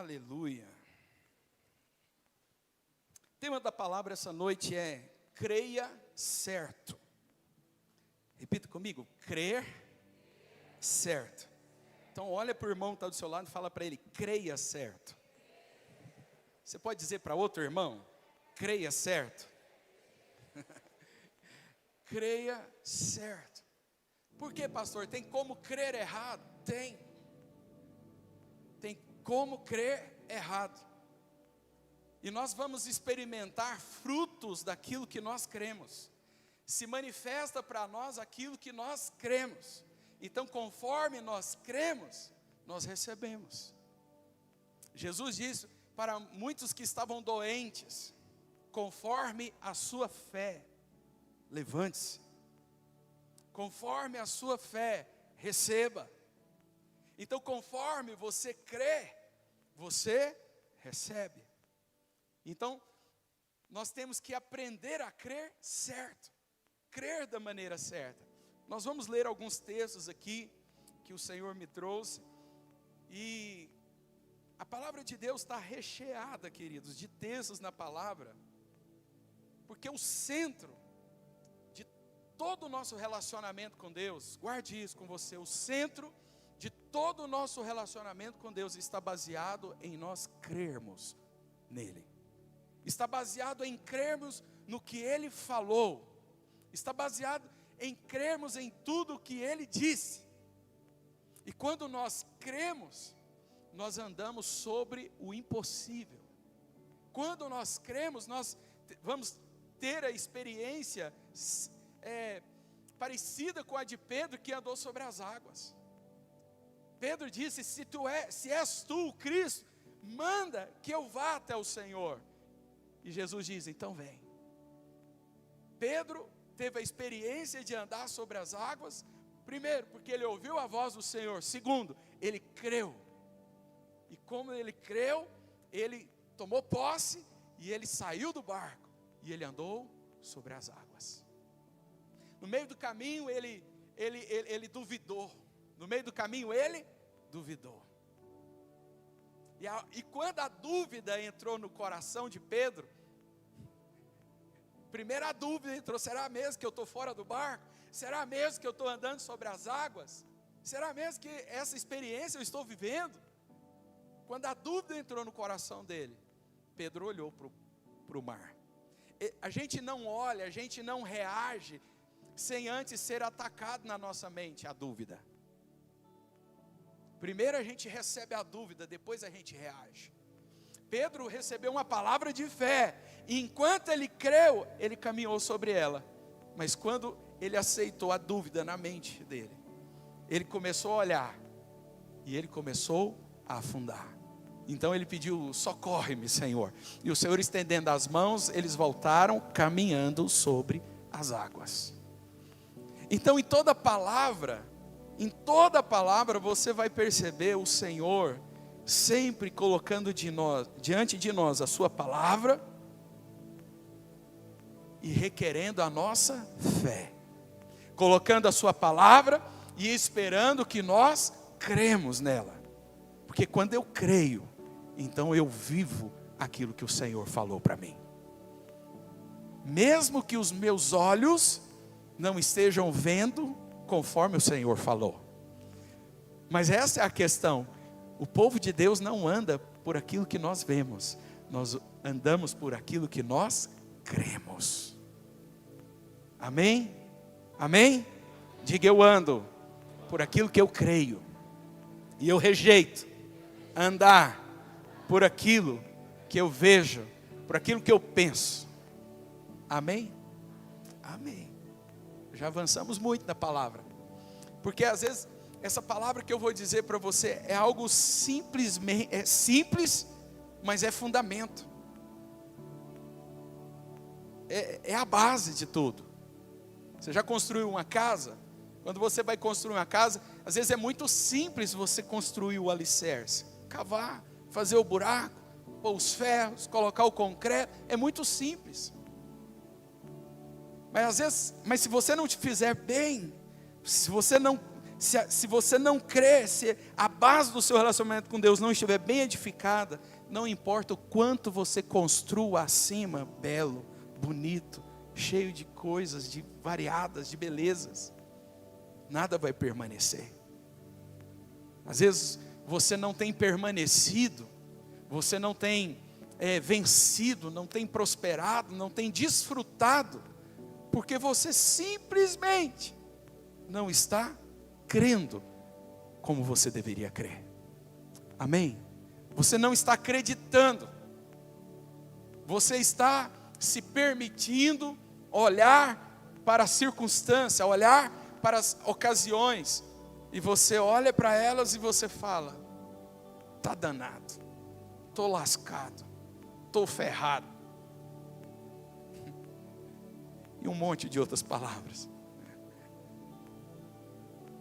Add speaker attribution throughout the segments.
Speaker 1: Aleluia. O tema da palavra essa noite é creia certo. Repita comigo, crer certo. Então olha para o irmão que está do seu lado e fala para ele, creia certo. Você pode dizer para outro irmão, creia certo. Creia certo. Por que, pastor? Tem como crer errado? Tem como crer errado. E nós vamos experimentar frutos daquilo que nós cremos. Se manifesta para nós aquilo que nós cremos. Então, conforme nós cremos, nós recebemos. Jesus disse para muitos que estavam doentes, conforme a sua fé, levante-se. Conforme a sua fé, receba. Então, conforme você crê, você recebe. Então, nós temos que aprender a crer certo. Crer da maneira certa. Nós vamos ler alguns textos aqui que o Senhor me trouxe. E a palavra de Deus está recheada, queridos, de textos na palavra. Porque o centro de todo o nosso relacionamento com Deus, guarde isso com você, o centro de todo o nosso relacionamento com Deus está baseado em nós crermos nele. Está baseado em crermos no que Ele falou. Está baseado em crermos em tudo o que Ele disse. E quando nós cremos, nós andamos sobre o impossível. Quando nós cremos, nós vamos ter a experiência parecida com a de Pedro, que andou sobre as águas. Pedro disse, se és tu o Cristo, manda que eu vá até o Senhor. E Jesus diz, então vem. Pedro teve a experiência de andar sobre as águas, primeiro, porque ele ouviu a voz do Senhor. Segundo, ele creu. E como ele creu, ele tomou posse e ele saiu do barco. E ele andou sobre as águas. No meio do caminho, ele duvidou. No meio do caminho, ele duvidou. E quando a dúvida entrou no coração de Pedro, primeiro a dúvida entrou, será mesmo que eu estou fora do barco? Será mesmo que eu estou andando sobre as águas? Será mesmo que essa experiência eu estou vivendo? Quando a dúvida entrou no coração dele, Pedro olhou para o mar. A gente não olha, a gente não reage, sem antes ser atacado na nossa mente, a dúvida. Primeiro a gente recebe a dúvida, depois a gente reage. Pedro recebeu uma palavra de fé, e enquanto ele creu, ele caminhou sobre ela. Mas quando ele aceitou a dúvida na mente dele, ele começou a olhar, e ele começou a afundar. Então ele pediu, socorre-me, Senhor. E o Senhor estendendo as mãos, eles voltaram caminhando sobre as águas. Então em toda palavra você vai perceber o Senhor sempre colocando diante de nós a sua palavra e requerendo a nossa fé. Colocando a sua palavra e esperando que nós cremos nela. Porque quando eu creio, então eu vivo aquilo que o Senhor falou para mim. Mesmo que os meus olhos não estejam vendo conforme o Senhor falou. Mas essa é a questão. O povo de Deus não anda por aquilo que nós vemos. Nós andamos por aquilo que nós cremos. Amém? Amém? Diga, eu ando por aquilo que eu creio. E eu rejeito andar por aquilo que eu vejo, por aquilo que eu penso. Amém? Amém. Já avançamos muito na palavra. Porque às vezes essa palavra que eu vou dizer para você é algo simplesmente, é simples, mas é fundamento. É a base de tudo. Você já construiu uma casa? Quando você vai construir uma casa, às vezes é muito simples você construir o alicerce. Cavar, fazer o buraco, pôr os ferros, colocar o concreto, é muito simples. Mas às vezes, se você não te fizer bem, se se você não crê, se a base do seu relacionamento com Deus não estiver bem edificada, não importa o quanto você construa acima, belo, bonito, cheio de coisas, de variadas, de belezas, nada vai permanecer. Às vezes você não tem permanecido, você não tem vencido, não tem prosperado, não tem desfrutado, porque você simplesmente não está crendo como você deveria crer. Amém? Você não está acreditando, você está se permitindo olhar para a circunstância, olhar para as ocasiões, e você olha para elas e você fala: está danado, estou lascado, estou ferrado, e um monte de outras palavras.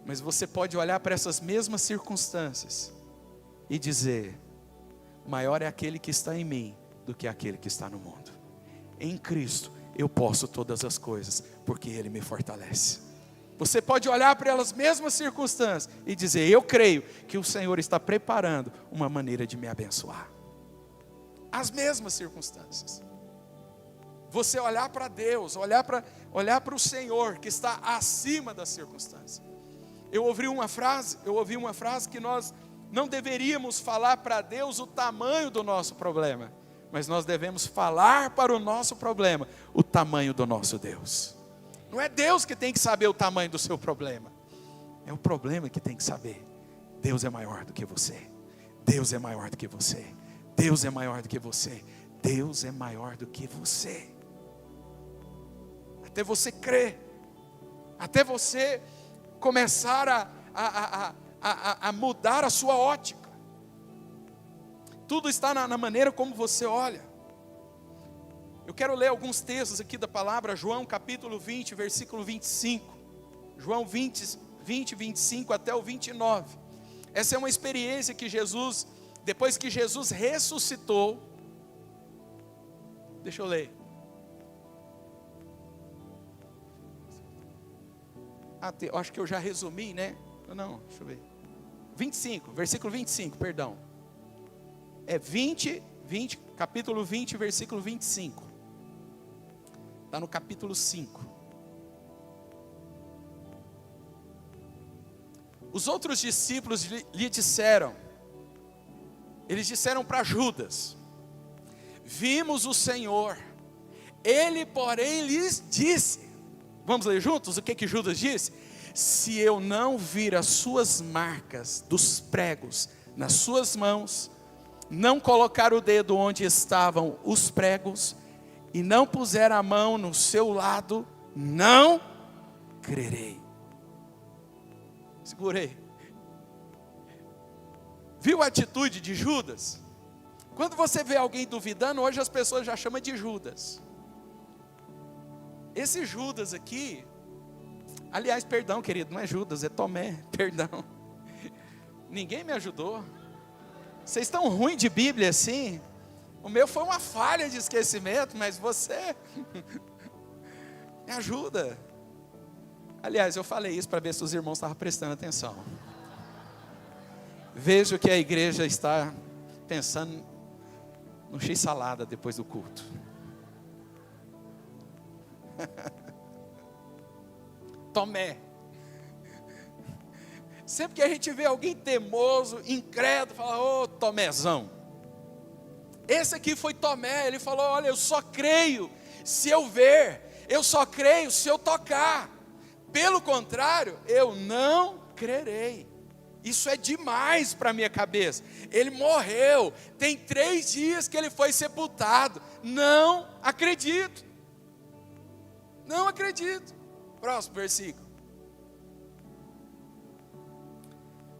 Speaker 1: Mas você pode olhar para essas mesmas circunstâncias e dizer: maior é aquele que está em mim do que aquele que está no mundo. Em Cristo eu posso todas as coisas, porque Ele me fortalece. Você pode olhar para elas mesmas circunstâncias e dizer: eu creio que o Senhor está preparando uma maneira de me abençoar. As mesmas circunstâncias. Você olhar para Deus, olhar para o Senhor que está acima das circunstâncias. Eu ouvi uma frase que nós não deveríamos falar para Deus o tamanho do nosso problema, mas nós devemos falar para o nosso problema o tamanho do nosso Deus. Não é Deus que tem que saber o tamanho do seu problema, é o problema que tem que saber. Deus é maior do que você, Deus é maior do que você, Deus é maior do que você, Deus é maior do que você. Até você crer, até você começar a mudar a sua ótica. Tudo está na maneira como você olha. Eu quero ler alguns textos aqui da palavra, João capítulo 20, versículo 25. João 20, 25 até o 29. Essa é uma experiência que Jesus, depois que Jesus ressuscitou, deixa eu ler. Eu acho que eu já resumi, né? Não, deixa eu ver. 25, versículo 25, perdão. É 20, capítulo 20, versículo 25. Está no capítulo 5. Os outros discípulos lhe disseram, eles disseram para Judas: vimos o Senhor. Ele, porém, lhes disse, vamos ler juntos o que Judas disse? Se eu não vir as suas marcas dos pregos nas suas mãos, não colocar o dedo onde estavam os pregos, e não puser a mão no seu lado, não crerei. Segurei. Viu a atitude de Judas? Quando você vê alguém duvidando, hoje as pessoas já chamam de Judas. Esse Judas aqui, aliás, perdão querido, não é Judas, é Tomé, perdão. Ninguém me ajudou. Vocês estão ruins de Bíblia assim? O meu foi uma falha de esquecimento, mas você me ajuda. Aliás, eu falei isso para ver se os irmãos estavam prestando atenção. Vejo que a igreja está pensando no x-salada depois do culto. Tomé. Sempre que a gente vê alguém teimoso, incrédulo, fala: ô Tomézão. Esse aqui foi Tomé, ele falou: olha, eu só creio se eu ver, eu só creio se eu tocar, pelo contrário, eu não crerei. Isso é demais para a minha cabeça. Ele morreu, tem 3 dias que ele foi sepultado, não acredito. Não acredito. Próximo versículo.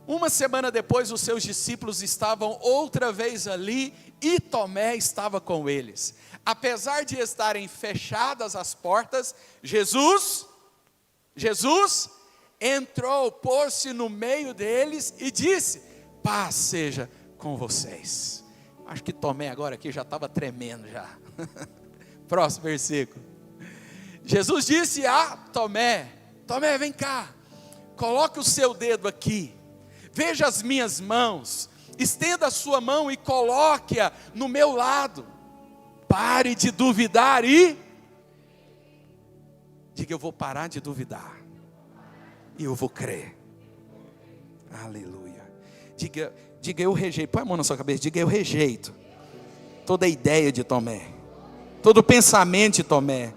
Speaker 1: Uma semana depois, os seus discípulos estavam outra vez ali, e Tomé estava com eles. Apesar de estarem fechadas as portas, Jesus entrou, pôs-se no meio deles e disse: paz seja com vocês. Acho que Tomé agora aqui já estava tremendo já. Próximo versículo. Jesus disse a Tomé: Tomé, vem cá, Coloque o seu dedo aqui. Veja as minhas mãos. Estenda a sua mão e coloque-a no meu lado. Pare de duvidar e diga: eu vou parar de duvidar e eu vou crer. Aleluia. Diga eu rejeito. Põe a mão na sua cabeça. Diga: eu rejeito toda ideia de Tomé, todo pensamento de Tomé,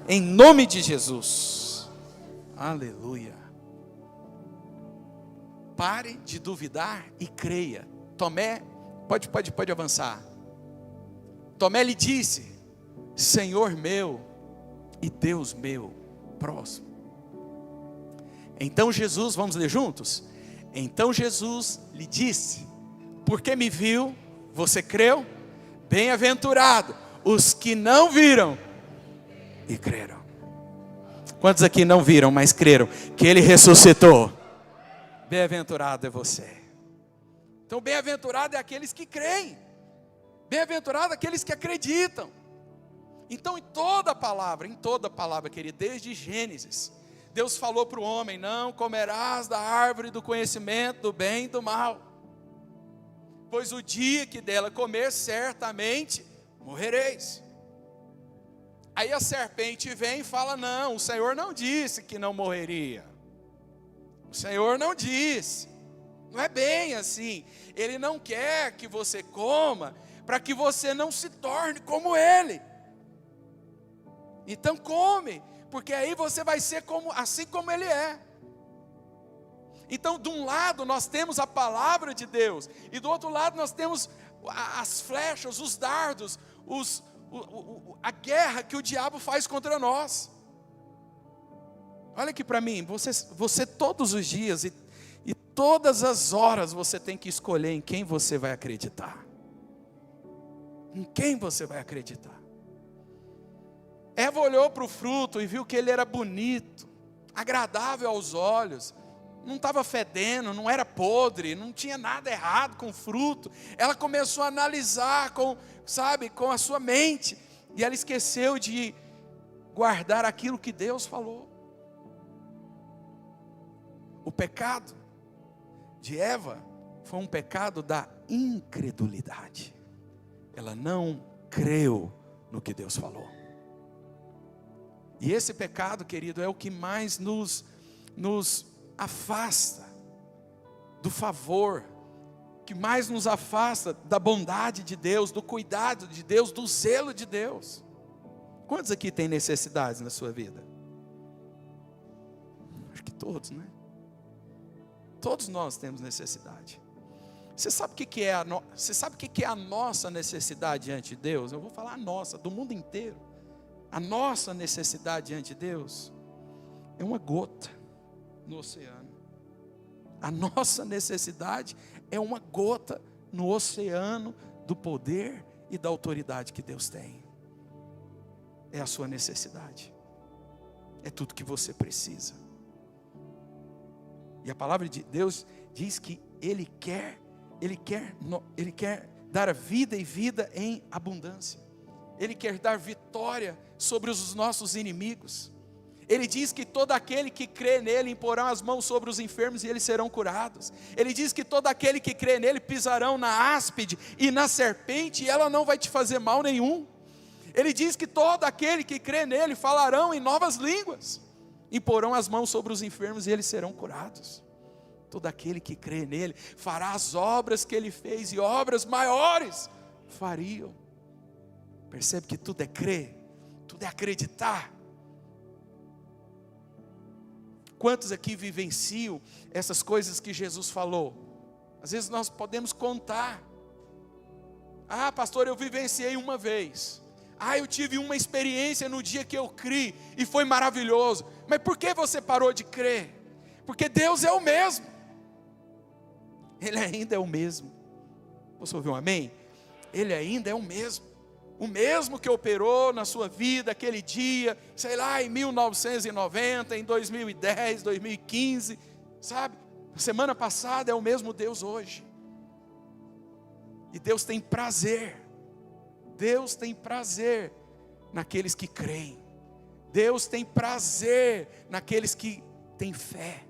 Speaker 1: em nome de Jesus. Aleluia. Pare de duvidar e creia. Tomé, pode avançar. Tomé lhe disse: Senhor meu e Deus meu. Próximo. Então Jesus, vamos ler juntos? Então Jesus lhe disse: porque me viu, você creu? Bem-aventurado os que não viram e creram. Quantos aqui não viram, mas creram que Ele ressuscitou? Bem-aventurado é você. Então, bem-aventurado é aqueles que creem. Bem-aventurado é aqueles que acreditam. Então, em toda palavra, querido, desde Gênesis, Deus falou para o homem: não comerás da árvore do conhecimento do bem e do mal, pois o dia que dela comer, certamente morrereis. Aí a serpente vem e fala: não, o Senhor não disse que não morreria. O Senhor não disse. Não é bem assim. Ele não quer que você coma para que você não se torne como Ele. Então come, porque aí você vai ser assim como Ele é. Então, de um lado nós temos a palavra de Deus, e do outro lado nós temos as flechas, os dardos, a guerra que o diabo faz contra nós. Olha aqui para mim, você todos os dias e todas as horas você tem que escolher em quem você vai acreditar. Em quem você vai acreditar? Eva olhou para o fruto e viu que ele era bonito, agradável aos olhos, não estava fedendo, não era podre, não tinha nada errado com o fruto. Ela começou a analisar com a sua mente, e ela esqueceu de guardar aquilo que Deus falou. O pecado de Eva foi um pecado da incredulidade. Ela não creu no que Deus falou. E esse pecado, querido, é o que mais nos afasta do favor, que mais nos afasta da bondade de Deus, do cuidado de Deus, do zelo de Deus. Quantos aqui têm necessidades na sua vida? Acho que todos, né? Todos nós temos necessidade. Você sabe o que é a nossa necessidade diante de Deus? Eu vou falar a nossa, do mundo inteiro. A nossa necessidade diante de Deus é uma gota no oceano. A nossa necessidade é uma gota no oceano do poder e da autoridade que Deus tem. É a sua necessidade. É tudo que você precisa. E a palavra de Deus diz que Ele quer dar a vida e vida em abundância. Ele quer dar vitória sobre os nossos inimigos. Ele diz que todo aquele que crê nele imporão as mãos sobre os enfermos e eles serão curados. Ele diz que todo aquele que crê nele pisarão na áspide e na serpente, e ela não vai te fazer mal nenhum. Ele diz que todo aquele que crê nele falarão em novas línguas, imporão as mãos sobre os enfermos e eles serão curados. Todo aquele que crê nele fará as obras que ele fez, e obras maiores fariam. Percebe que tudo é crer, tudo é acreditar. Quantos aqui vivenciam essas coisas que Jesus falou? Às vezes nós podemos contar. Ah, pastor, eu vivenciei uma vez. Ah, eu tive uma experiência no dia que eu criei e foi maravilhoso. Mas por que você parou de crer? Porque Deus é o mesmo. Ele ainda é o mesmo. Você ouviu um amém? Ele ainda é o mesmo. O mesmo que operou na sua vida aquele dia, sei lá, em 1990, em 2010, 2015, sabe? Semana passada é o mesmo Deus hoje. E Deus tem prazer naqueles que creem. Deus tem prazer naqueles que têm fé.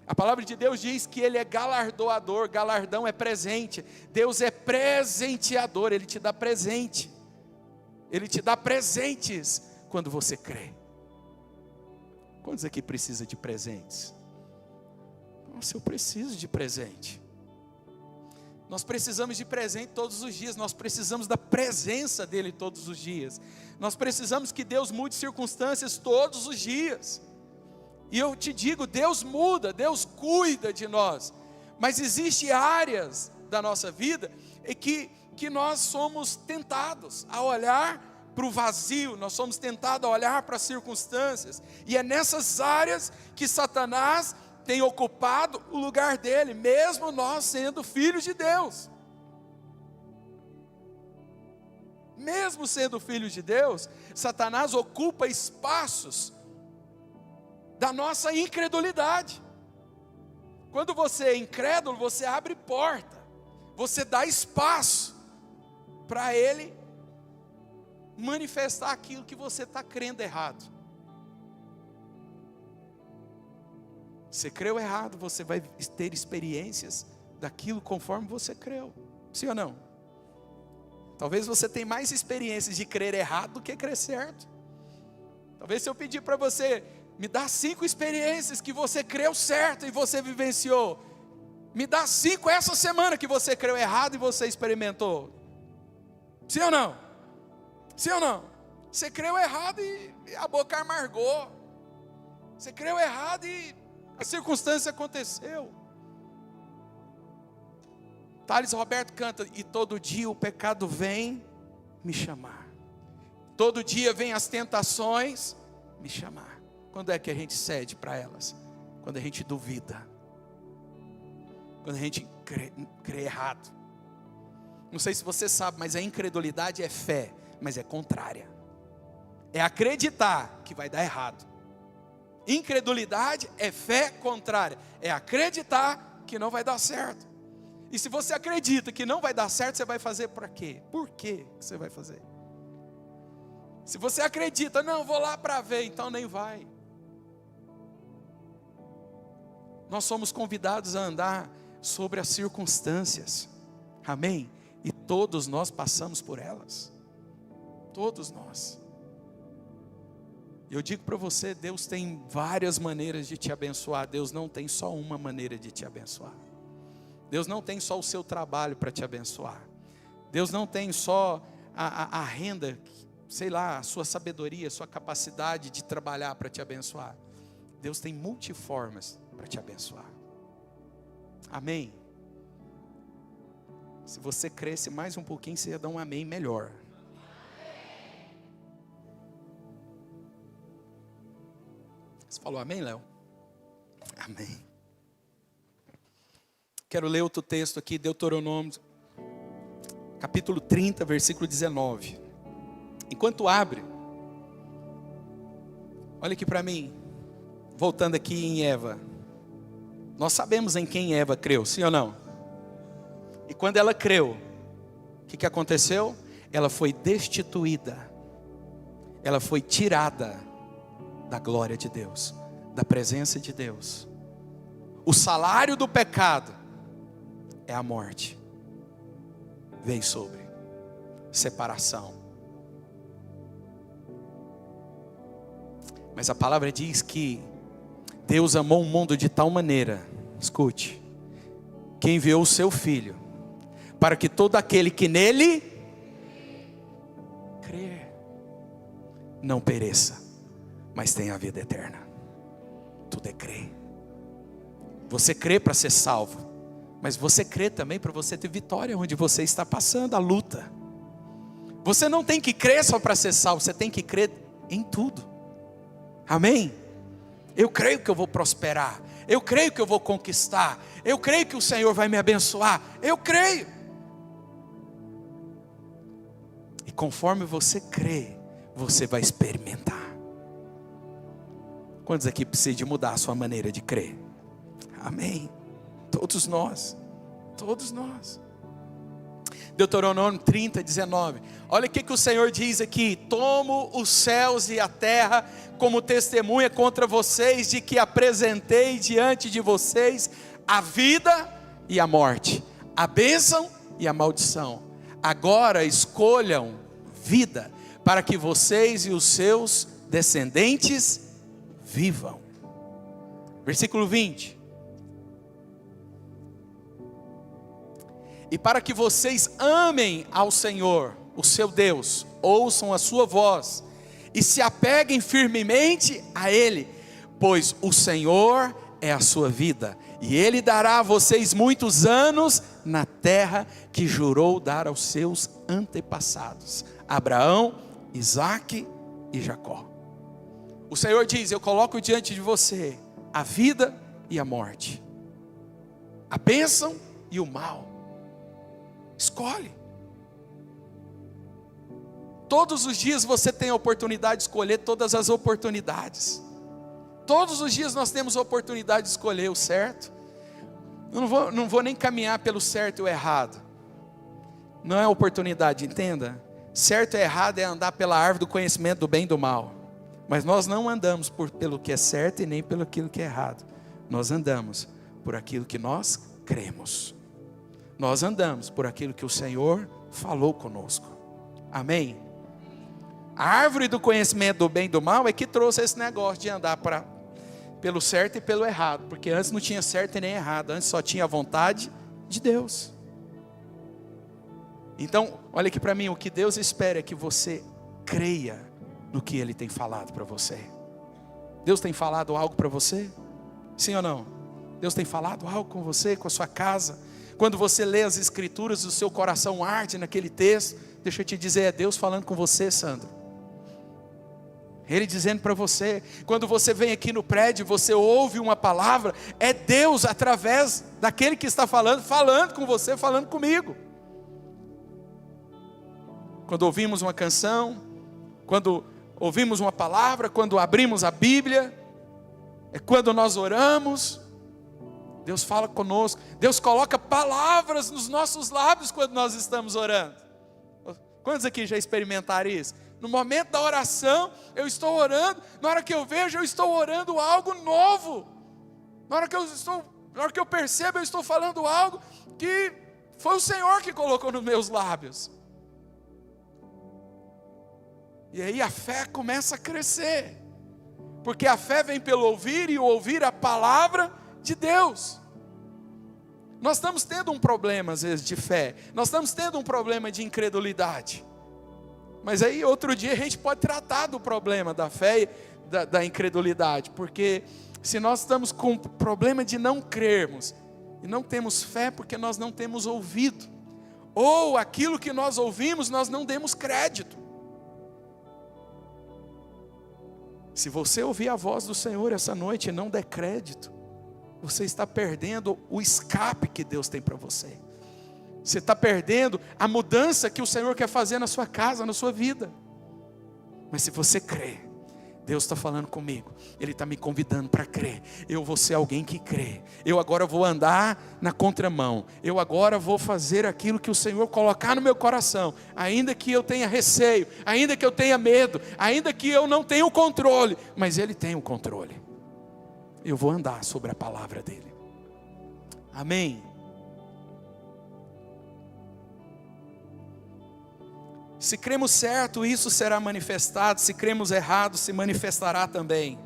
Speaker 1: A palavra de Deus diz que Ele é galardoador, galardão é presente. Deus é presenteador, Ele te dá presente. Ele te dá presentes quando você crê. Quantos aqui precisam de presentes? Nossa, eu preciso de presente. Nós precisamos de presente todos os dias. Nós precisamos da presença dEle todos os dias. Nós precisamos que Deus mude circunstâncias todos os dias. E eu te digo, Deus muda, Deus cuida de nós. Mas existem áreas da nossa vida em que nós somos tentados a olhar para o vazio, nós somos tentados a olhar para as circunstâncias. E é nessas áreas que Satanás tem ocupado o lugar dele, mesmo nós sendo filhos de Deus. Mesmo sendo filhos de Deus, Satanás ocupa espaços da nossa incredulidade. Quando você é incrédulo, você abre porta, você dá espaço para ele manifestar aquilo que você está crendo errado. Você creu errado, você vai ter experiências daquilo conforme você creu. Sim ou não? Talvez você tenha mais experiências de crer errado do que crer certo. Talvez se eu pedir para você, me dá 5 experiências que você creu certo e você vivenciou. Me dá 5 essa semana que você creu errado e você experimentou. Sim ou não? Sim ou não? Você creu errado e a boca amargou. Você creu errado e a circunstância aconteceu. Thales Roberto canta: e todo dia o pecado vem me chamar. Todo dia vem as tentações me chamar. Quando é que a gente cede para elas? Quando a gente duvida. Quando a gente crê errado. Não sei se você sabe, mas a incredulidade é fé, mas é contrária. É acreditar que vai dar errado. Incredulidade é fé contrária. É acreditar que não vai dar certo. E se você acredita que não vai dar certo, você vai fazer para quê? Por que você vai fazer? Se você acredita, não, vou lá para ver, então nem vai. Nós somos convidados a andar sobre as circunstâncias. Amém? E todos nós passamos por elas. Todos nós. Eu digo para você, Deus tem várias maneiras de te abençoar. Deus não tem só uma maneira de te abençoar. Deus não tem só o seu trabalho para te abençoar. Deus não tem só a renda, sei lá, a sua sabedoria, a sua capacidade de trabalhar para te abençoar. Deus tem multiformas para te abençoar. Amém? Se você cresce mais um pouquinho, você ia dar um amém melhor. Você falou amém, Léo? Amém. Quero ler outro texto aqui, Deuteronômio, capítulo 30, versículo 19. Enquanto abre, olha aqui para mim, voltando aqui em Eva. Nós sabemos em quem Eva creu, sim ou não? E quando ela creu, o que aconteceu? Ela foi destituída, ela foi tirada da glória de Deus, da presença de Deus. O salário do pecado é a morte. Veio sobre separação. Mas a palavra diz que Deus amou o mundo de tal maneira, escute, que enviou o seu Filho, para que todo aquele que nele crer, não pereça, mas tenha a vida eterna. Tudo é crer. Você crê para ser salvo, mas você crê também para você ter vitória onde você está passando a luta. Você não tem que crer só para ser salvo, você tem que crer em tudo. Amém? Eu creio que eu vou prosperar, eu creio que eu vou conquistar, eu creio que o Senhor vai me abençoar, eu creio. E conforme você crê, você vai experimentar. Quantos aqui precisam de mudar a sua maneira de crer? Amém? Todos nós. Todos nós. Deuteronômio 30, 19. Olha o que o Senhor diz aqui: tomo os céus e a terra como testemunha contra vocês, de que apresentei diante de vocês a vida e a morte, a bênção e a maldição. Agora escolham vida, para que vocês e os seus descendentes vivam. Versículo 20. E para que vocês amem ao Senhor, o seu Deus, ouçam a sua voz e se apeguem firmemente a Ele, pois o Senhor é a sua vida, e Ele dará a vocês muitos anos na terra que jurou dar aos seus antepassados, Abraão, Isaque e Jacó. O Senhor diz: eu coloco diante de você a vida e a morte, a bênção e o mal. Escolhe. Todos os dias você tem a oportunidade de escolher todas as oportunidades. Todos os dias nós temos a oportunidade de escolher o certo. Eu não vou nem caminhar pelo certo e o errado. Não é oportunidade, entenda. Certo e errado é andar pela árvore do conhecimento do bem e do mal. Mas nós não andamos pelo que é certo e nem pelo aquilo que é errado. Nós andamos por aquilo que nós cremos. Nós andamos por aquilo que o Senhor falou conosco. Amém? A árvore do conhecimento do bem e do mal é que trouxe esse negócio de andar pelo certo e pelo errado. Porque antes não tinha certo e nem errado. Antes só tinha a vontade de Deus. Então, olha aqui para mim. O que Deus espera é que você creia no que Ele tem falado para você. Deus tem falado algo para você? Sim ou não? Deus tem falado algo com você, com a sua casa? Quando você lê as escrituras, o seu coração arde naquele texto. Deixa eu te dizer, é Deus falando com você, Sandro. Ele dizendo para você. Quando você vem aqui no prédio, você ouve uma palavra, é Deus através daquele que está falando com você, falando comigo. Quando ouvimos uma canção, quando ouvimos uma palavra, quando abrimos a Bíblia, é quando nós oramos, Deus fala conosco. Deus coloca palavras nos nossos lábios quando nós estamos orando. Quantos aqui já experimentaram isso? No momento da oração, eu estou orando. Na hora que eu vejo, eu estou orando algo novo. Na hora que eu percebo, eu estou falando algo que foi o Senhor que colocou nos meus lábios. E aí a fé começa a crescer. Porque a fé vem pelo ouvir, e o ouvir a palavra de Deus. Nós estamos tendo um problema às vezes de fé. Nós estamos tendo um problema de incredulidade. Mas aí outro dia a gente pode tratar do problema da fé e da incredulidade. Porque se nós estamos com o problema de não crermos, e não temos fé porque nós não temos ouvido, ou aquilo que nós ouvimos nós não demos crédito. Se você ouvir a voz do Senhor essa noite e não der crédito, você está perdendo o escape que Deus tem para você. Você está perdendo a mudança que o Senhor quer fazer na sua casa, na sua vida. Mas se você crê, Deus está falando comigo, Ele está me convidando para crer. Eu vou ser alguém que crê. Eu agora vou andar na contramão. Eu agora vou fazer aquilo que o Senhor colocar no meu coração. Ainda que eu tenha receio, ainda que eu tenha medo, ainda que eu não tenha o controle, mas Ele tem o controle. Eu vou andar sobre a palavra dEle. Amém. Se cremos certo, isso será manifestado. Se cremos errado, se manifestará também.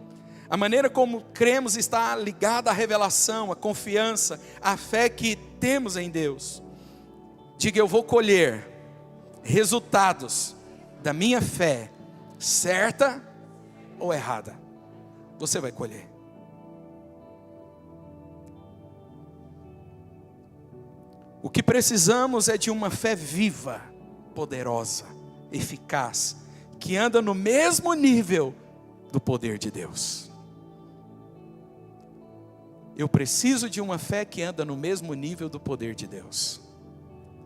Speaker 1: A maneira como cremos está ligada à revelação, à confiança, à fé que temos em Deus. Diga: eu vou colher resultados da minha fé, certa ou errada. Você vai colher. O que precisamos é de uma fé viva, poderosa, eficaz, que anda no mesmo nível do poder de Deus. Eu preciso de uma fé que anda no mesmo nível do poder de Deus.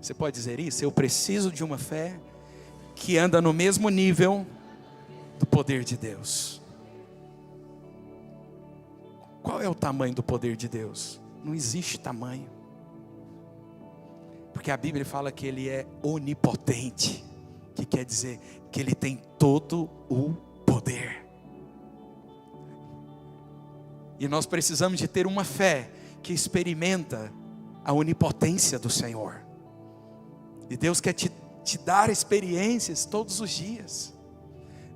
Speaker 1: Você pode dizer isso? Eu preciso de uma fé que anda no mesmo nível do poder de Deus. Qual é o tamanho do poder de Deus? Não existe tamanho. Porque a Bíblia fala que Ele é onipotente, que quer dizer que Ele tem todo o poder. E nós precisamos de ter uma fé que experimenta a onipotência do Senhor. E Deus quer te dar experiências todos os dias.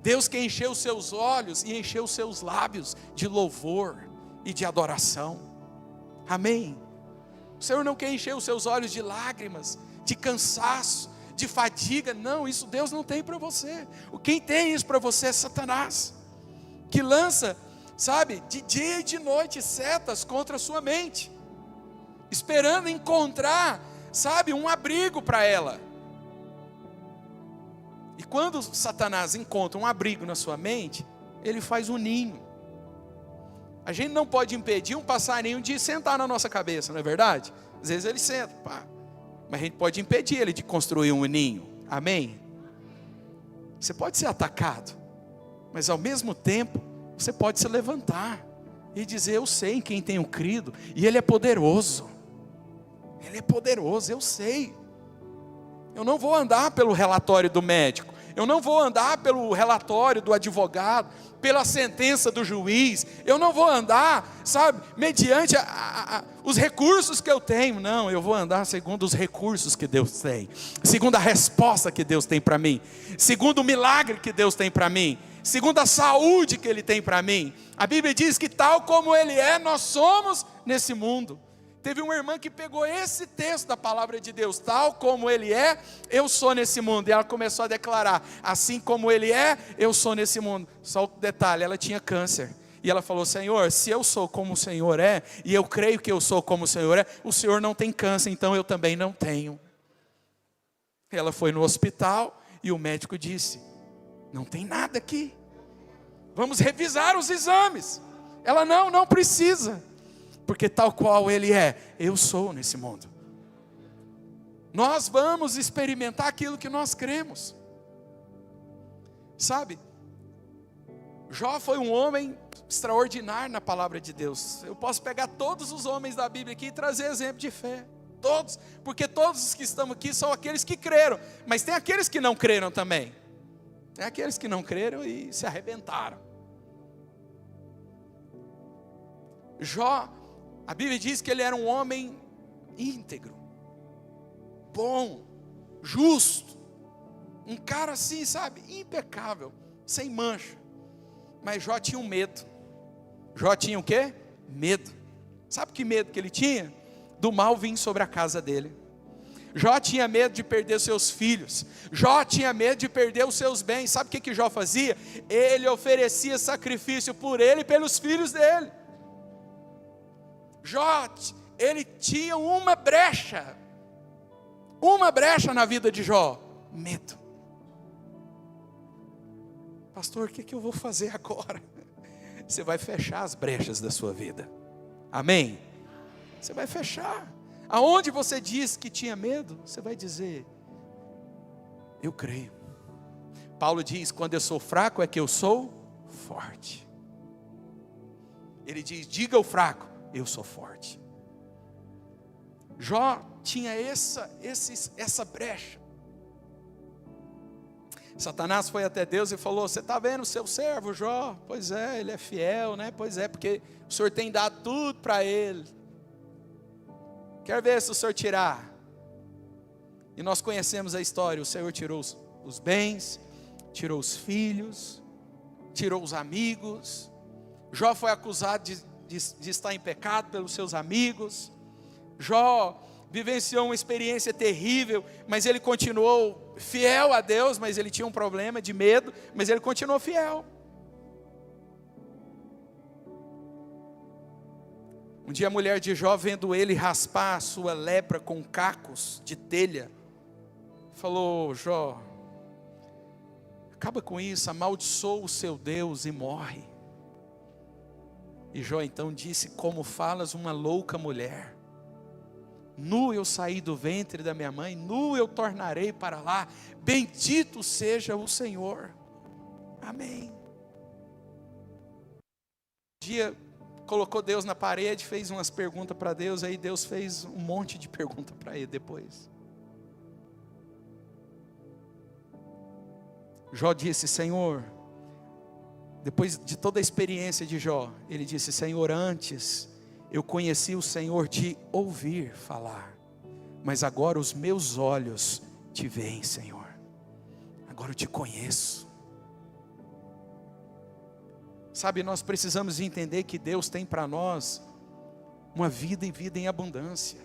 Speaker 1: Deus quer encher os seus olhos e encher os seus lábios de louvor e de adoração. Amém? O Senhor não quer encher os seus olhos de lágrimas, de cansaço, de fadiga. Não, isso Deus não tem para você. Quem tem isso para você é Satanás, que lança, sabe, de dia e de noite setas contra a sua mente, esperando encontrar, sabe, um abrigo para ela. E quando Satanás encontra um abrigo na sua mente, ele faz um ninho. A gente não pode impedir um passarinho de sentar na nossa cabeça, não é verdade? Às vezes ele senta, pá. Mas a gente pode impedir ele de construir um ninho. Amém? Você pode ser atacado, mas ao mesmo tempo você pode se levantar e dizer: eu sei em quem tenho crido, e Ele é poderoso. Ele é poderoso, eu sei. Eu não vou andar pelo relatório do médico, eu não vou andar pelo relatório do advogado, pela sentença do juiz, eu não vou andar, sabe, mediante os recursos que eu tenho. Não, eu vou andar segundo os recursos que Deus tem, segundo a resposta que Deus tem para mim, segundo o milagre que Deus tem para mim, segundo a saúde que Ele tem para mim. A Bíblia diz que tal como Ele é, nós somos nesse mundo. Teve uma irmã que pegou esse texto da palavra de Deus: tal como Ele é, eu sou nesse mundo. E ela começou a declarar: assim como Ele é, eu sou nesse mundo. Só o detalhe, ela tinha câncer. E ela falou: Senhor, se eu sou como o Senhor é, e eu creio que eu sou como o Senhor é, o Senhor não tem câncer, então eu também não tenho. Ela foi no hospital e o médico disse: não tem nada aqui, vamos revisar os exames. Ela: não precisa, porque tal qual Ele é, eu sou nesse mundo. Nós vamos experimentar aquilo que nós cremos. Sabe, Jó foi um homem extraordinário na palavra de Deus. Eu posso pegar todos os homens da Bíblia aqui e trazer exemplo de fé. Todos, porque todos os que estão aqui são aqueles que creram. Mas tem aqueles que não creram também. Tem aqueles que não creram e se arrebentaram. Jó, a Bíblia diz que ele era um homem íntegro, bom, justo, um cara assim, sabe, impecável, sem mancha. Mas Jó tinha um medo. Jó tinha o quê? Medo. Sabe que medo que ele tinha? Do mal vir sobre a casa dele. Jó tinha medo de perder seus filhos. Jó tinha medo de perder os seus bens. Sabe o que Jó fazia? Ele oferecia sacrifício por ele e pelos filhos dele. Jó, ele tinha uma brecha na vida de Jó: medo. Pastor, o que eu vou fazer agora? Você vai fechar as brechas da sua vida. Amém? Você vai fechar. Aonde você diz que tinha medo, você vai dizer: eu creio. Paulo diz: quando eu sou fraco é que eu sou forte. Ele diz: diga ao fraco, eu sou forte. Jó tinha essa brecha. Satanás foi até Deus e falou: você está vendo o seu servo Jó? Pois é, ele é fiel, né? Pois é, porque o Senhor tem dado tudo para ele. Quer ver se o Senhor tirar? E nós conhecemos a história. O Senhor tirou os bens, tirou os filhos, tirou os amigos. Jó foi acusado de estar em pecado pelos seus amigos. Jó vivenciou uma experiência terrível, mas ele continuou fiel a Deus. Mas ele tinha um problema de medo, mas ele continuou fiel. Um dia a mulher de Jó, vendo ele raspar a sua lepra com cacos de telha, falou: Jó, acaba com isso, amaldiçoa o seu Deus e morre. E Jó então disse: como falas uma louca mulher? Nu eu saí do ventre da minha mãe, nu eu tornarei para lá, bendito seja o Senhor. Amém. Um dia colocou Deus na parede, fez umas perguntas para Deus, aí Deus fez um monte de perguntas para ele depois. Jó disse: Senhor, depois de toda a experiência de Jó, ele disse: Senhor, antes eu conheci o Senhor de ouvir falar, mas agora os meus olhos te veem, Senhor. Agora eu te conheço. Sabe, nós precisamos entender que Deus tem para nós uma vida e vida em abundância.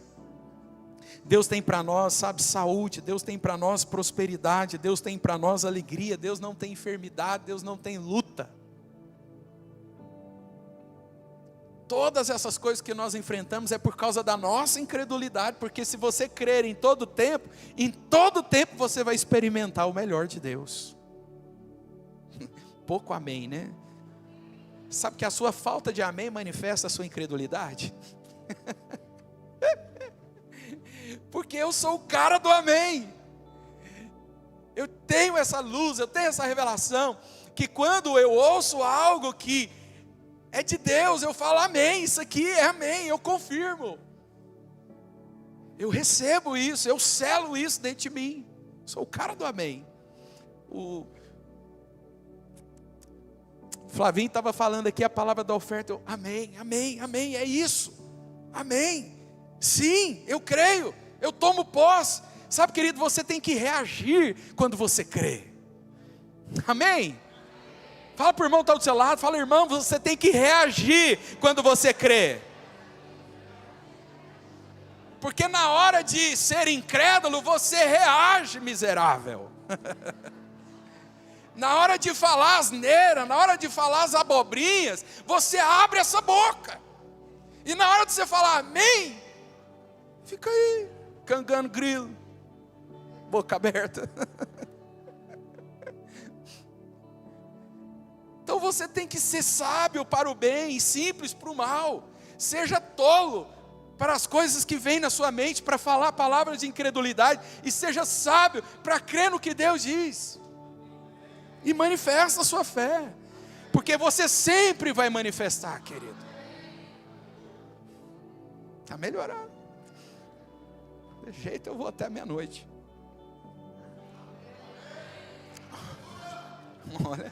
Speaker 1: Deus tem para nós, sabe, saúde. Deus tem para nós prosperidade. Deus tem para nós alegria. Deus não tem enfermidade. Deus não tem luta. Todas essas coisas que nós enfrentamos é por causa da nossa incredulidade. Porque se você crer em todo tempo você vai experimentar o melhor de Deus. Pouco amém, né? Sabe que a sua falta de amém manifesta a sua incredulidade? Porque eu sou o cara do amém. Eu tenho essa luz, eu tenho essa revelação, que quando eu ouço algo que é de Deus, eu falo amém, isso aqui é amém, eu confirmo. Eu recebo isso, eu selo isso dentro de mim. Sou o cara do amém. O Flavinho estava falando aqui a palavra da oferta. Eu, amém, amém, amém, é isso. Amém. Sim, eu creio. Eu tomo posse. Sabe, querido, você tem que reagir quando você crê. Amém? Fala para o irmão que está do seu lado. Fala, irmão, você tem que reagir quando você crê. Porque na hora de ser incrédulo, você reage, miserável. Na hora de falar asneira, na hora de falar as abobrinhas, você abre essa boca. E na hora de você falar amém, fica aí, cangando grilo, boca aberta. Então você tem que ser sábio para o bem e simples para o mal. Seja tolo para as coisas que vêm na sua mente, para falar palavras de incredulidade, e seja sábio para crer no que Deus diz. E manifesta a sua fé, porque você sempre vai manifestar, querido. Está melhorando. De jeito eu vou até meia-noite. Olha,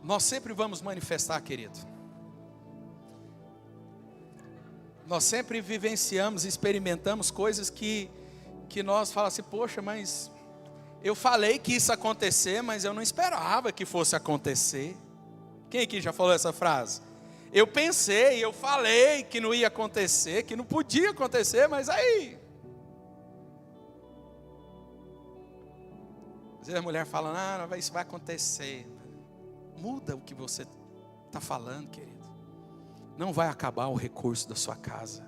Speaker 1: nós sempre vamos manifestar, querido. Nós sempre vivenciamos, experimentamos coisas que nós falamos assim: poxa, mas eu falei que isso ia acontecer, mas eu não esperava que fosse acontecer. Quem aqui já falou essa frase? Eu pensei, eu falei que não ia acontecer, que não podia acontecer, mas aí. Às vezes a mulher fala: isso vai acontecer. Muda o que você está falando, querido. Não vai acabar o recurso da sua casa.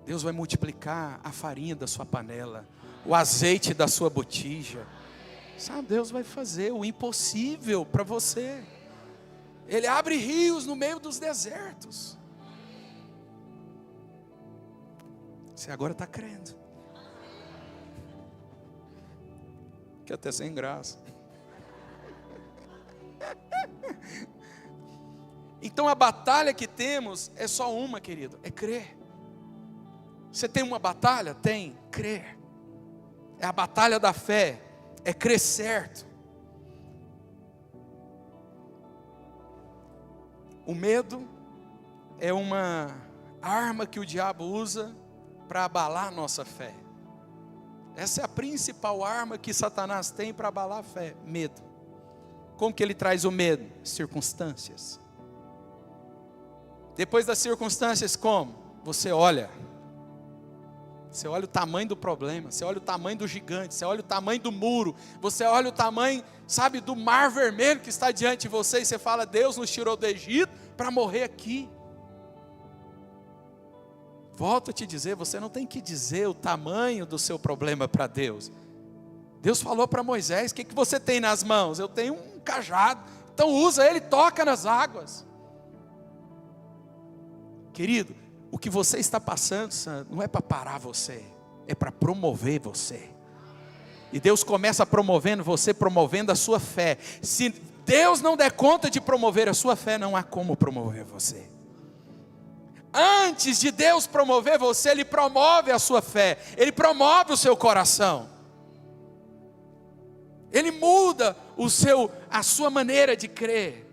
Speaker 1: Deus vai multiplicar a farinha da sua panela, o azeite da sua botija. Sabe, Deus vai fazer o impossível para você. Ele abre rios no meio dos desertos. Você agora está crendo. Que até sem graça. Então a batalha que temos é só uma, querido, é crer. Você tem uma batalha? Tem, crer. É a batalha da fé, é crer certo. O medo é uma arma que o diabo usa para abalar a nossa fé. Essa é a principal arma que Satanás tem para abalar a fé, medo. Como que ele traz o medo? Circunstâncias. Depois das circunstâncias, como? Você olha o tamanho do problema, você olha o tamanho do gigante, você olha o tamanho do muro, você olha o tamanho, sabe, do mar vermelho que está diante de você, e você fala: Deus nos tirou do Egito para morrer aqui. Volto a te dizer, você não tem que dizer o tamanho do seu problema para Deus. Deus falou para Moisés: o que você tem nas mãos? Eu tenho um cajado, então usa ele, toca nas águas. Querido, o que você está passando não é para parar você, é para promover você. E Deus começa promovendo você, promovendo a sua fé. Se Deus não der conta de promover a sua fé, não há como promover você. Antes de Deus promover você, Ele promove a sua fé, Ele promove o seu coração, Ele muda a sua maneira de crer.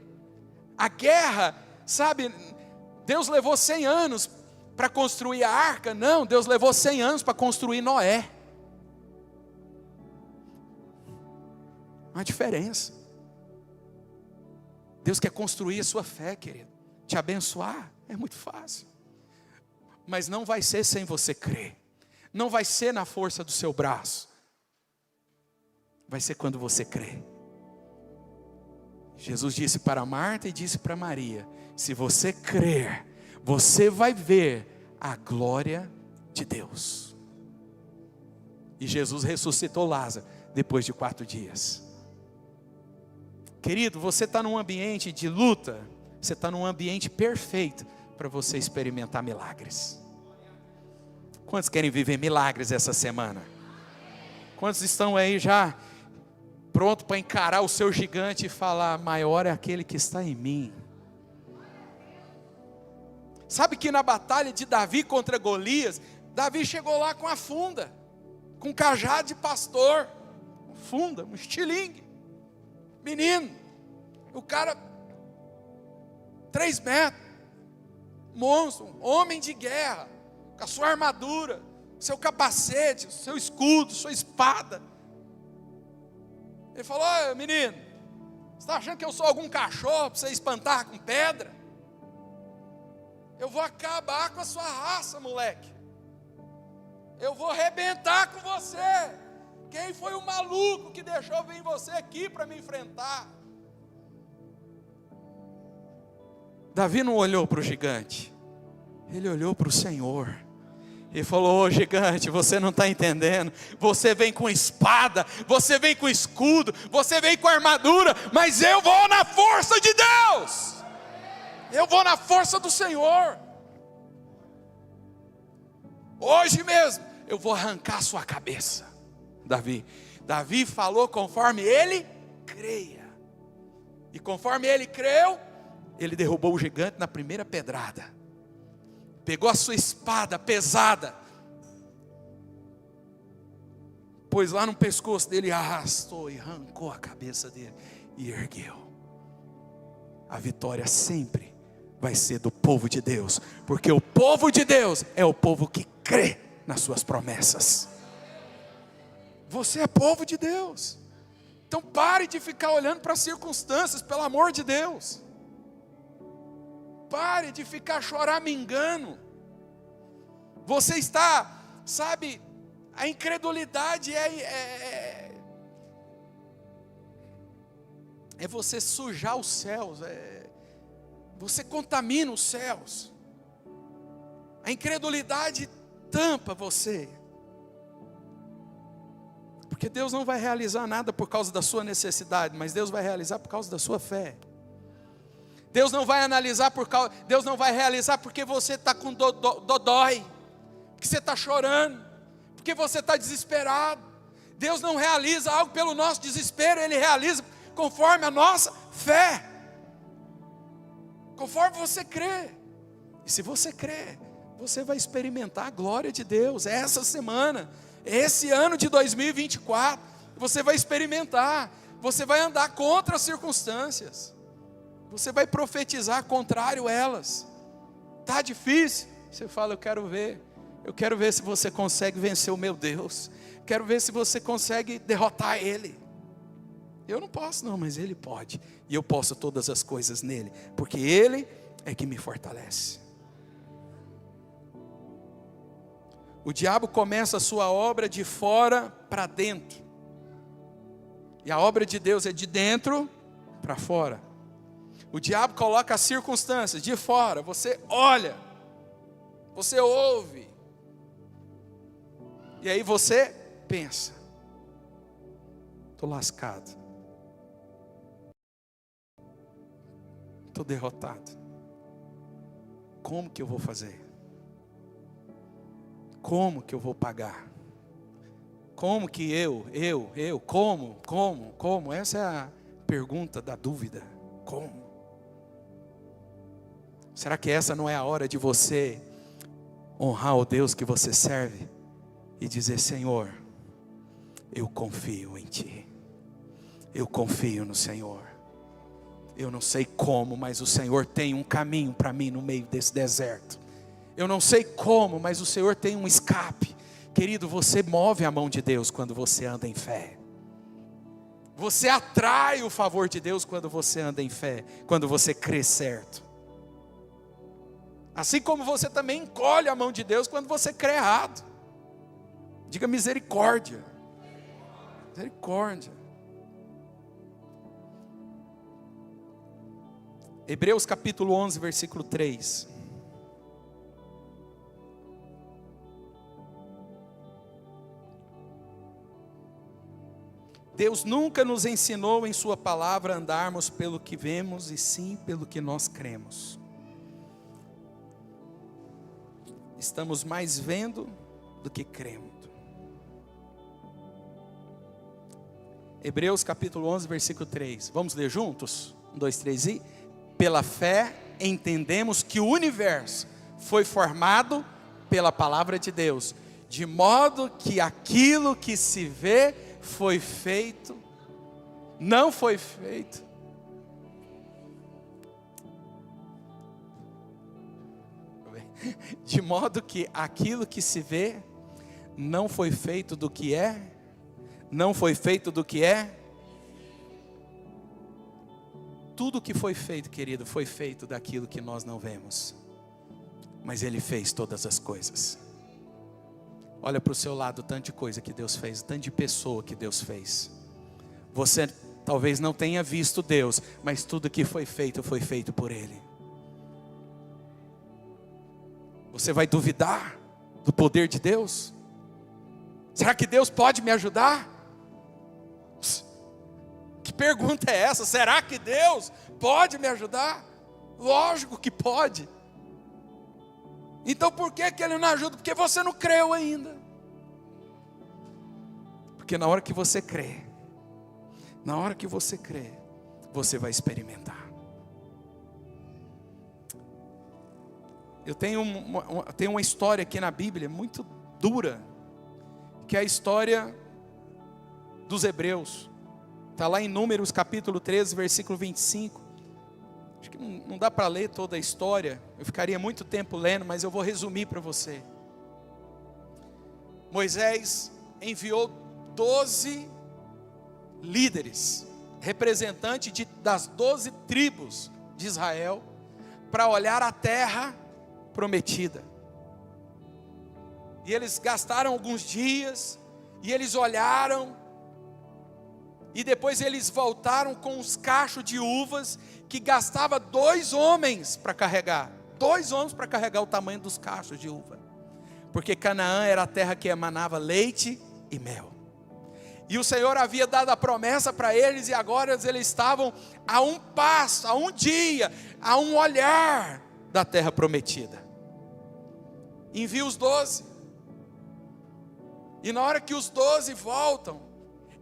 Speaker 1: A guerra, sabe, Deus levou 100 anos para construir a arca? Não, Deus levou 100 anos para construir Noé. Uma diferença. Deus quer construir a sua fé, querido, te abençoar, é muito fácil, mas não vai ser sem você crer, não vai ser na força do seu braço, vai ser quando você crer. Jesus disse para Marta e disse para Maria: se você crer, você vai ver a glória de Deus. E Jesus ressuscitou Lázaro depois de 4 dias. Querido, você está num ambiente de luta, você está num ambiente perfeito para você experimentar milagres. Quantos querem viver milagres essa semana? Quantos estão aí já pronto para encarar o seu gigante e falar: maior é aquele que está em mim? Sabe que na batalha de Davi contra Golias, Davi chegou lá com a funda, com um cajado de pastor, funda, um estilingue. Menino, o cara 3 metros, monstro, homem de guerra, com a sua armadura, seu capacete, seu escudo, sua espada. Ele falou: ô menino, você está achando que eu sou algum cachorro para você espantar com pedra? Eu vou acabar com a sua raça, moleque. Eu vou arrebentar com você. Quem foi o maluco que deixou vir você aqui para me enfrentar? Davi não olhou para o gigante, ele olhou para o Senhor. Ele falou: ô gigante, você não está entendendo. Você vem com espada, você vem com escudo, você vem com armadura, mas eu vou na força de Deus. Eu vou na força do Senhor. Hoje mesmo eu vou arrancar sua cabeça. Davi falou conforme ele creia. E conforme ele creu, ele derrubou o gigante na primeira pedrada. Pegou a sua espada pesada, pôs lá no pescoço dele, arrastou e arrancou a cabeça dele e ergueu. A vitória sempre vai ser do povo de Deus, porque o povo de Deus é o povo que crê nas suas promessas. Você é povo de Deus. Então pare de ficar olhando para as circunstâncias, pelo amor de Deus. Pare de ficar choramingando. Você está, sabe, a incredulidade é você sujar os céus, você contamina os céus. A incredulidade tampa você. Porque Deus não vai realizar nada por causa da sua necessidade, mas Deus vai realizar por causa da sua fé. Deus não vai Deus não vai realizar porque você está com dodói, porque você está chorando, porque você está desesperado. Deus não realiza algo pelo nosso desespero, Ele realiza conforme a nossa fé, conforme você crê. E se você crê, você vai experimentar a glória de Deus. Essa semana, esse ano de 2024, você vai experimentar. Você vai andar contra as circunstâncias, você vai profetizar contrário a elas. Está difícil? Você fala: eu quero ver se você consegue vencer o meu Deus, quero ver se você consegue derrotar Ele. Eu não posso não, mas Ele pode, e eu posso todas as coisas nele, porque Ele é que me fortalece. O diabo começa a sua obra de fora para dentro, e a obra de Deus é de dentro para fora. O diabo coloca as circunstâncias de fora, você olha, você ouve, e aí você pensa: estou lascado, estou derrotado, como que eu vou fazer? Como que eu vou pagar? Como que como? Essa é a pergunta da dúvida. Como? Será que essa não é a hora de você honrar o Deus que você serve e dizer: Senhor, eu confio em Ti, eu confio no Senhor. Eu não sei como, mas o Senhor tem um caminho para mim no meio desse deserto. Eu não sei como, mas o Senhor tem um escape. Querido, você move a mão de Deus quando você anda em fé. Você atrai o favor de Deus quando você anda em fé, quando você crê certo. Assim como você também encolhe a mão de Deus quando você crê errado. Diga misericórdia. Misericórdia. Hebreus capítulo 11, versículo 3. Deus nunca nos ensinou em sua palavra a andarmos pelo que vemos, e sim pelo que nós cremos. Estamos mais vendo do que crendo. Hebreus capítulo 11, versículo 3. Vamos ler juntos? 1, 2, 3 e... Pela fé entendemos que o universo foi formado pela palavra de Deus, de modo que aquilo que se vê foi feito, não foi feito. De modo que aquilo que se vê não foi feito do que é, não foi feito do que é. Tudo que foi feito, querido, foi feito daquilo que nós não vemos. Mas Ele fez todas as coisas. Olha para o seu lado, tanto de coisa que Deus fez, tanto de pessoa que Deus fez. Você talvez não tenha visto Deus, mas tudo que foi feito por Ele. Você vai duvidar do poder de Deus? Será que Deus pode me ajudar? Que pergunta é essa? Será que Deus pode me ajudar? Lógico que pode. Então por que Ele não ajuda? Porque você não creu ainda. Porque na hora que você crê, você vai experimentar. Eu tenho uma história aqui na Bíblia muito dura, que é a história dos hebreus. Está lá em Números capítulo 13, versículo 25. Acho que não dá para ler toda a história, eu ficaria muito tempo lendo, mas eu vou resumir para você. Moisés enviou 12 líderes, representantes das 12 tribos de Israel, para olhar a terra prometida. E eles gastaram alguns dias, e eles olharam, e depois eles voltaram com uns cachos de uvas, que gastava 2 homens para carregar. 2 homens para carregar o tamanho dos cachos de uva. Porque Canaã era a terra que emanava leite e mel. E o Senhor havia dado a promessa para eles, e agora eles estavam a um passo, a um dia, a um olhar da terra prometida. Envia os 12. E na hora que os 12 voltam,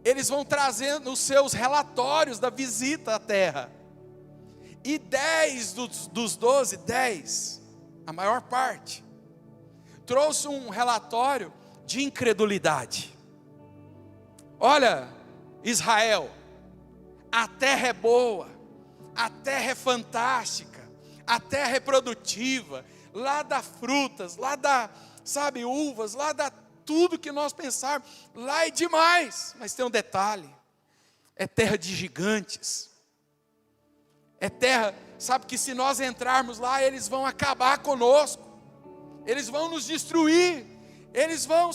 Speaker 1: eles vão trazendo os seus relatórios da visita à terra. E 10 dos 12, 10, a maior parte, trouxe um relatório de incredulidade. Olha, Israel, a terra é boa, a terra é fantástica, a terra é produtiva, lá dá frutas, lá dá, uvas, lá dá tudo que nós pensarmos, lá é demais. Mas tem um detalhe, é terra de gigantes, é terra, que se nós entrarmos lá, eles vão acabar conosco, eles vão nos destruir, eles vão,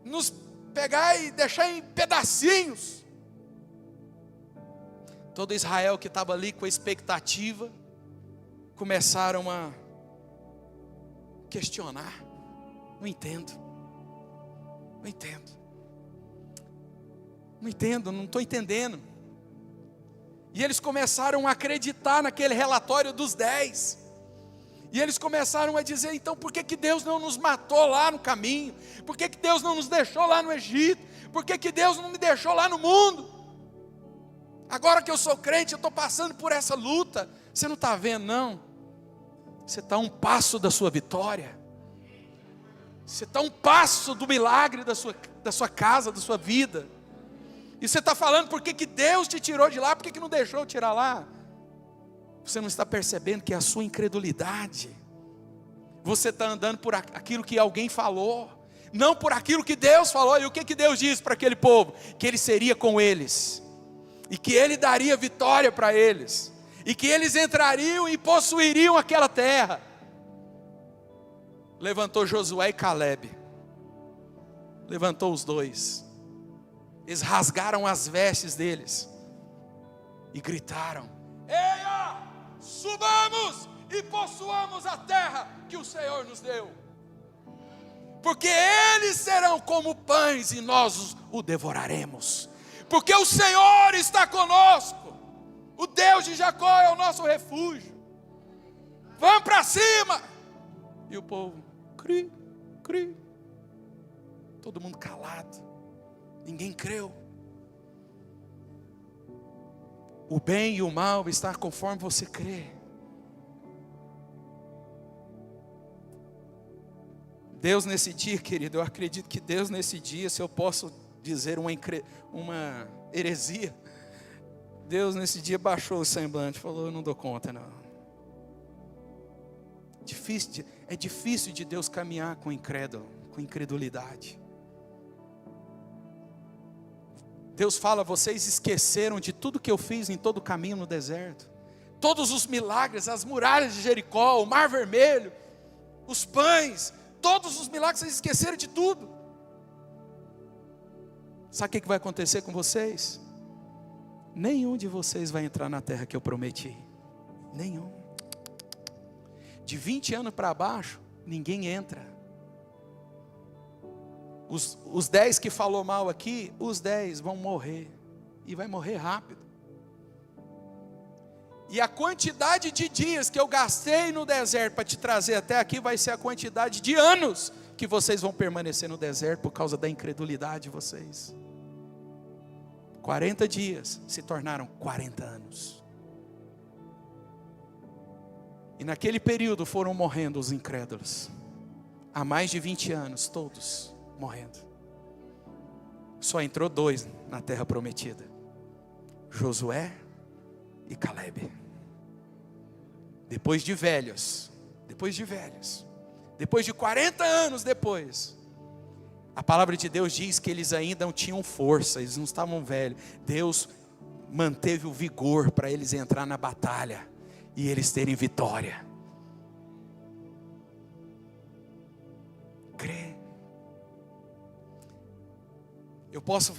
Speaker 1: nos pegar e deixar em pedacinhos. Todo Israel que estava ali com a expectativa, começaram a questionar. Não entendo, não estou entendendo. E eles começaram a acreditar naquele relatório dos 10. E eles começaram a dizer: então por que Deus não nos matou lá no caminho? Por que Deus não nos deixou lá no Egito? Por que Deus não me deixou lá no mundo? Agora que eu sou crente, eu estou passando por essa luta. Você não está vendo, não? Você está a um passo da sua vitória. Você está a um passo do milagre da sua casa, da sua vida. E você está falando por que Deus te tirou de lá, por que não deixou tirar lá? Você não está percebendo que é a sua incredulidade. Você está andando por aquilo que alguém falou, não por aquilo que Deus falou. E o que Deus disse para aquele povo? Que Ele seria com eles, e que Ele daria vitória para eles, e que eles entrariam e possuiriam aquela terra. Levantou Josué e Calebe, levantou os dois, eles rasgaram as vestes deles, e gritaram: eia, subamos e possuamos a terra que o Senhor nos deu, porque eles serão como pães e nós o devoraremos, porque o Senhor está conosco, o Deus de Jacó é o nosso refúgio, vamos para cima. E o povo, cri, cri, todo mundo calado, ninguém creu. O bem e o mal está conforme você crê. Deus nesse dia, querido, eu acredito que Deus nesse dia, se eu posso dizer uma heresia, Deus nesse dia baixou o semblante, falou: eu não dou conta não. É difícil de Deus caminhar com incrédulo, com incredulidade. Deus fala: vocês esqueceram de tudo que eu fiz em todo o caminho no deserto, todos os milagres, as muralhas de Jericó, o mar vermelho, os pães, todos os milagres, vocês esqueceram de tudo. Sabe o que vai acontecer com vocês? Nenhum de vocês vai entrar na terra que eu prometi. Nenhum. De 20 anos para baixo, ninguém entra. Os 10 que falou mal aqui, os 10 vão morrer. E vai morrer rápido. E a quantidade de dias que eu gastei no deserto para te trazer até aqui, vai ser a quantidade de anos que vocês vão permanecer no deserto por causa da incredulidade de vocês. 40 dias se tornaram 40 anos. E naquele período foram morrendo os incrédulos. Há mais de 20 anos, todos morrendo. Só entrou 2 na terra prometida: Josué e Calebe. Depois de velhos, depois de 40 anos depois, a palavra de Deus diz que eles ainda não tinham força, eles não estavam velhos. Deus manteve o vigor para eles entrar na batalha e eles terem vitória. Crê. Eu posso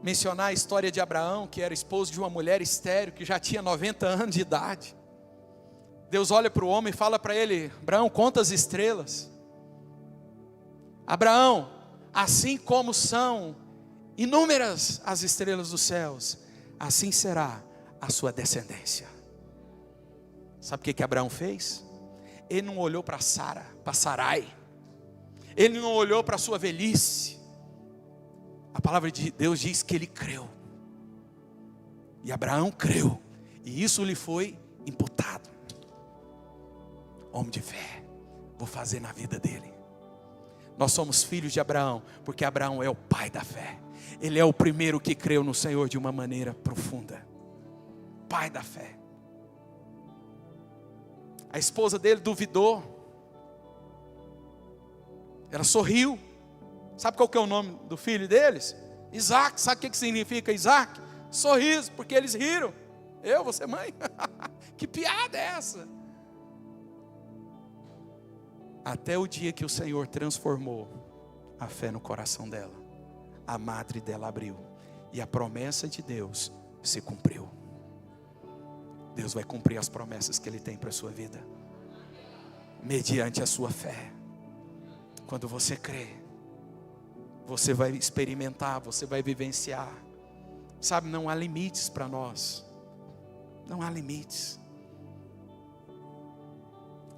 Speaker 1: mencionar a história de Abraão, que era esposo de uma mulher estéril, que já tinha 90 anos de idade. Deus olha para o homem e fala para ele: Abraão, conta as estrelas. Abraão, assim como são inúmeras as estrelas dos céus, assim será a sua descendência. Sabe o que Abraão fez? Ele não olhou para Sara, para Sarai. Ele não olhou para a sua velhice. A palavra de Deus diz que ele creu. E Abraão creu. E isso lhe foi imputado. Homem de fé, vou fazer na vida dele. Nós somos filhos de Abraão, porque Abraão é o pai da fé. Ele é o primeiro que creu no Senhor de uma maneira profunda. Pai da fé. A esposa dele duvidou. Ela sorriu. Sabe qual que é o nome do filho deles? Isaac. Sabe o que significa Isaac? Sorriso, porque eles riram. Você mãe? Que piada é essa? Até o dia que o Senhor transformou a fé no coração dela, a madre dela abriu, e a promessa de Deus se cumpriu. Deus vai cumprir as promessas que Ele tem para a sua vida, mediante a sua fé. Quando você crê, você vai experimentar, você vai vivenciar. Sabe, não há limites para nós. Não há limites.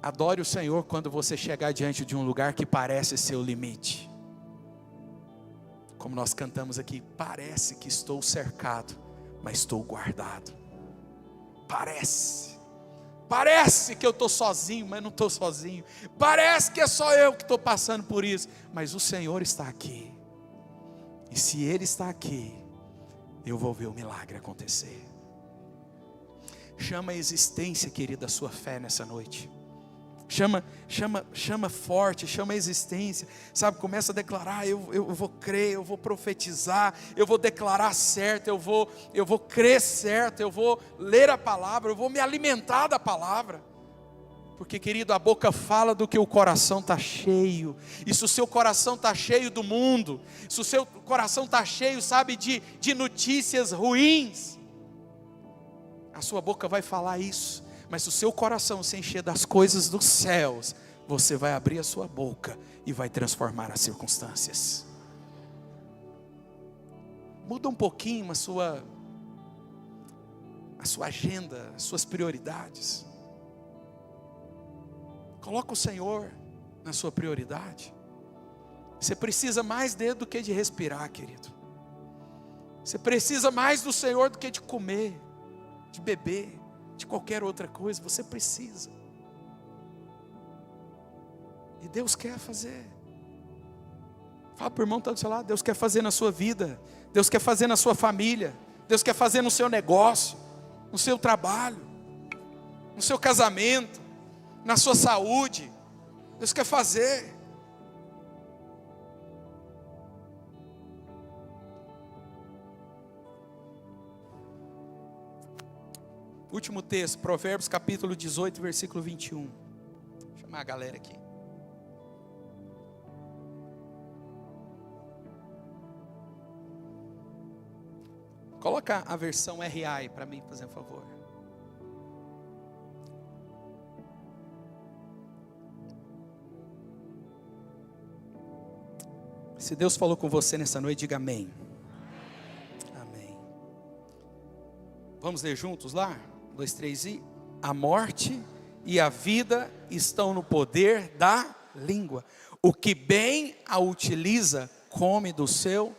Speaker 1: Adore o Senhor quando você chegar diante de um lugar que parece ser o limite. Como nós cantamos aqui, parece que estou cercado, mas estou guardado. Parece, Parece que eu estou sozinho, mas não estou sozinho. Parece que é só eu que estou passando por isso, mas o Senhor está aqui. E se Ele está aqui, eu vou ver o milagre acontecer. Chama a existência, querida, a sua fé nessa noite. Chama forte, chama a existência, sabe, começa a declarar, eu vou crer, eu vou profetizar, eu vou declarar certo, eu vou crer certo, eu vou ler a palavra, eu vou me alimentar da palavra, porque, querido, a boca fala do que o coração está cheio, e se o seu coração está cheio do mundo, se o seu coração está cheio, sabe, de notícias ruins, a sua boca vai falar isso. Mas se o seu coração se encher das coisas dos céus, você vai abrir a sua boca e vai transformar as circunstâncias. Muda um pouquinho a sua agenda, as suas prioridades. Coloca o Senhor na sua prioridade. Você precisa mais dele do que de respirar, querido. Você precisa mais do Senhor do que de comer, de beber, de qualquer outra coisa. Você precisa. E Deus quer fazer. Fala para o irmão que está do seu lado. Deus quer fazer na sua vida. Deus quer fazer na sua família. Deus quer fazer no seu negócio, no seu trabalho, no seu casamento, na sua saúde. Deus quer fazer. Último texto, Provérbios capítulo 18, versículo 21. Vou chamar a galera aqui. Coloca a versão RI para mim, fazer um favor. Se Deus falou com você nessa noite, diga amém. Amém. Vamos ler juntos lá? 1, 2, 3 e... A morte e a vida estão no poder da língua. O que bem a utiliza, come do seu